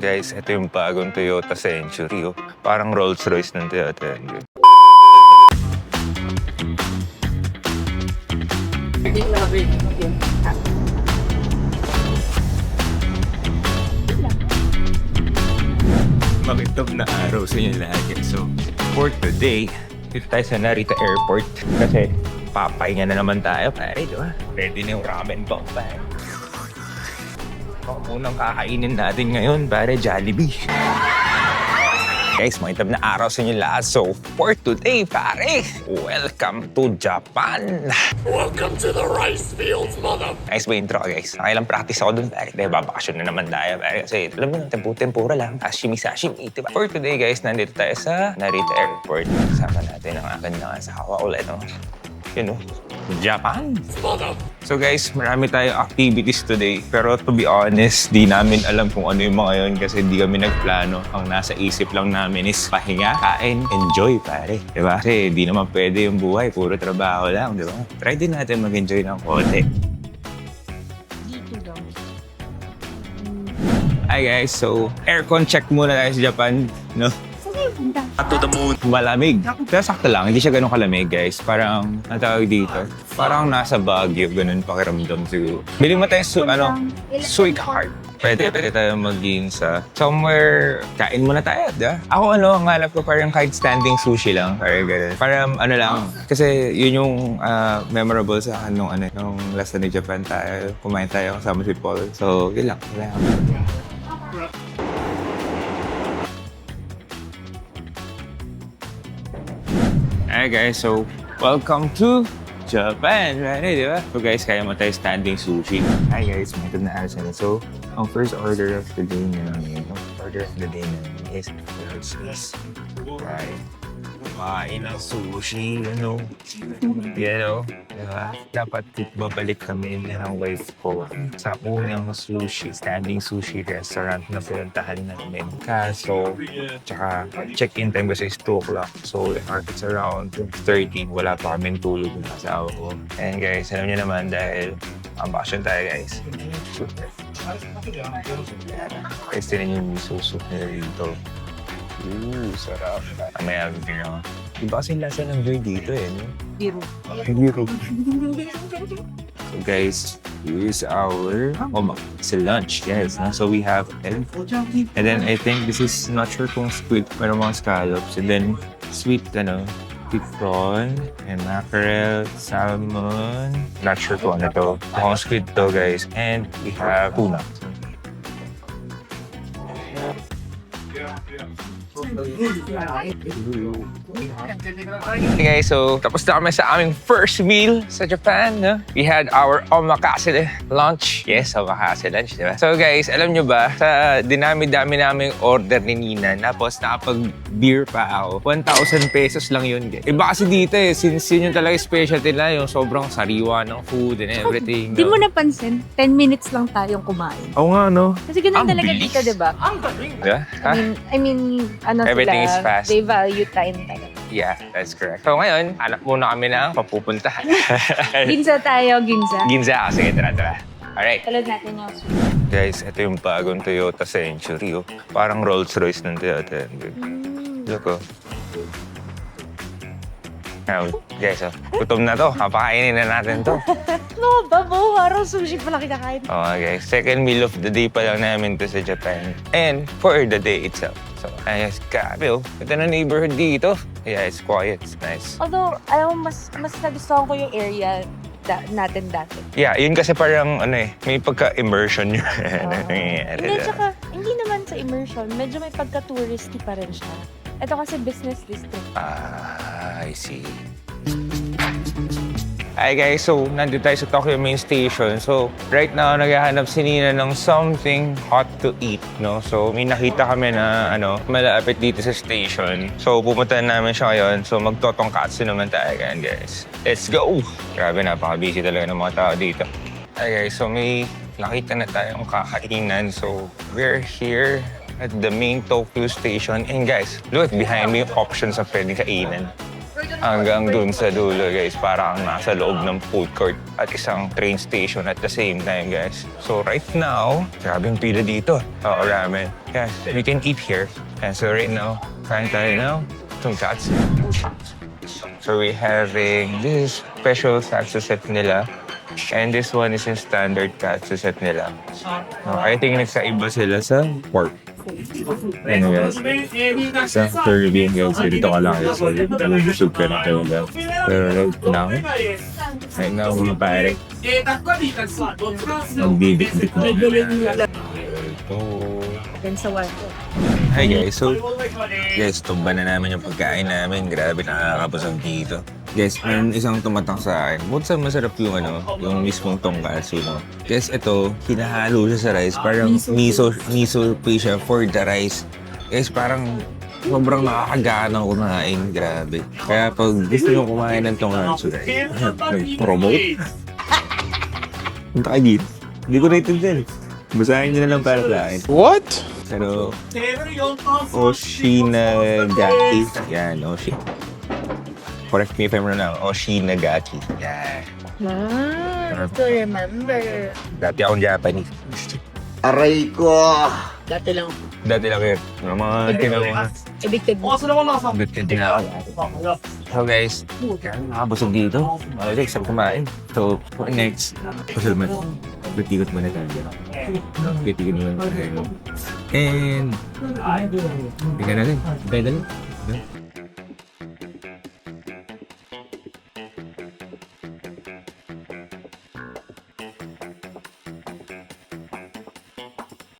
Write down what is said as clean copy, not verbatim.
Guys, ito yung bagong Toyota Century. Oh. Parang Rolls Royce ng Toyota. Makitog na araw sa inyo lahat. So, for today, dito tayo sa Narita Airport. Kasi papahinga na naman tayo, pare, di ba? Ready na yung ramen bomb, pare. Ang unang kakainin natin ngayon, pare, Jollibee. Guys, makitab na araw sa inyo lahat. So, for today, pare, welcome to Japan. Welcome to the rice fields, mother. Nice ba intro, guys? Nakailang practice ako dun, pare. Dahil babakasyon na naman tayo, pare. Kasi, alam mo, tempura lang. Sashimi, diba? For today, guys, nandito tayo sa Narita Airport. Kasama natin ang akin na asawa ulit, no? Yun, no? Japan. Mother. So guys, marami tayong activities today. Pero to be honest, di namin alam kung ano yung mga yun kasi di kami nagplano. Ang nasa isip lang namin is pahinga, kain, enjoy, pare. Diba? Kasi di naman pwede yung buhay, puro trabaho lang, diba? Try din natin mag-enjoy ng konti. Hi guys, so aircon check muna tayo sa Japan, no? To the moon. Malamig. Pero sakto lang, hindi siya ganun kalamig, guys. Parang, ang tawag dito, parang nasa Baguio, ganun pakiramdam siguro. Bili mo tayo, sweetheart. Pwede tayo maging sa somewhere, kain muna tayo, di ba? Ako ang hanap ko parang kahit standing sushi lang, parang ganun. Parang ano lang, kasi yun yung memorable sa akin nung last na Japan tayo, kumain tayo kasama si Paul. So, yun lang. Alright guys, so welcome to Japan, right? Di ba? So guys, kaya mo tayo standing sushi. Hi guys, may na araw na. So, ang first order of the day namin, is right? Kumain ng sushi, you know? Diba? Dapat babalik kami ng wife ko sa unang standing sushi restaurant na pinuntahan namin. Kaso, tsaka check-in time kasi is 2 o'clock. So, it's around 2:30. Wala pa kaming tulog ng asawa ko. And guys, alam niyo naman dahil ang bakasyon tayo, guys. Guys, tinan yung miso soup nila dito. Sarap. May beer ako. Iba kasi yung lasa ng beer dito no? Biro. So guys, here's our sa lunch, yes. No? So we have egg. And then I think this is, not sure kung squid, pero mga scallops. And then sweet, prawn, and mackerel, salmon. Not sure kung ano to. Mukhang squid to, guys. And we have tuna. Hey guys, so tapos na kami sa aming first meal sa Japan, no? We had our omakase lunch. Yes, omakase lunch, diba? So guys, alam nyo ba, sa dinami-dami naming order ni Nina, tapos nakapag-beer pa ako, 1,000 pesos lang yun, guys. Iba kasi dito since yun yung talaga specialty na, yung sobrang sariwa ng food and everything. Di mo napansin, 10 minutes lang tayong kumain. Oo nga, no? Kasi ganun Ang talaga bilis. dito, di ba? Diba? I mean, ano Everything sila, is fast. they value time talaga. Yeah, that's correct. So ngayon, hanap muna kami ng papupuntahan. Ginza tayo, ginza. Ginza. Sige, tara. Alright. Talad natin yung sweet. Guys, ito yung bagong Toyota Century. Oh. Parang Rolls Royce ng Toyota. Look, oh. Guys, gutom na to. Kapakainin na natin to. No, babo, araw sushi pala kinakain. Guys. Second meal of the day pa lang namin to sa Japan. And for the day itself. So, ayos, grabe, oh. Ito na neighborhood dito. Yeah, it's quiet. It's nice. Although, alam mo, mas nagustuhan ko yung area natin dati. Yeah, yun kasi parang, may pagka-immersion yun. Nangyayari Hindi, na. tsaka, hindi naman sa immersion. Medyo may pagka-touristy pa rin siya. Ito kasi business district. I see. Hi guys, so nandito tayo sa Tokyo Main Station. So right now, naghahanap si Nina ng something hot to eat, no? So may nakita kami na malapit dito sa station. So pupuntahan namin siya ngayon. So magtotongkatsu naman tayo ngayon, guys. Let's go! Grabe, napaka-busy talaga ng mga tao dito. Hi guys, so may nakita na tayong kakainan. So we're here at the main Tokyo Station. And guys, look behind me yung options na pwedeng kainan. hanggang dun sa dulo, guys. Parang nasa loob ng food court at isang train station at the same time, guys. So right now, grabe yung pila dito. Oo, ramen. Yes, we can eat here. And so right now, kain tayo now. Tonkatsu. So we're having this special katsu set nila. And this one is yung standard katsu set nila. I think nagkaiba sila sa pork. Ano guys? Sa Caribbean guys, dito ka lang guys. Busog ka na talaga. Pero right now mga pare, magbibit-bit na. Ito. Then sa water. Hi guys, so guys, tumba na namin yung pagkain namin. Grabe, nakakabusog dito. Guys, meron isang tumatak sa akin. Bukod sa masarap yung yung mismong tonkatsu, no? Guys, ito, hinahalo siya sa rice. Parang miso paste siya for the rice. Guys, parang sobrang nakakagana kumain. Grabe. Kaya pag gusto nyo kumain ng tonkatsu, promote. Punta kayo dito. Hindi ko naitindihan. Basahin nyo na lang para sa akin. What? Pero, Oshinagaki. Yan, Oshi. Correct me if I'm wrong now. Oshinagaki. Yan. To remember. Dati akong Japanese. Aray ko! Dati lang. Dati lang yun. Yung mga tinawag. Addicted. Good tinawag. So guys, nakabusog dito. Alex, sarap kumain. So, for next, pasal man. Batikot muna tayo. Batikot muna tayo. And, tingnan natin. Tayo dali.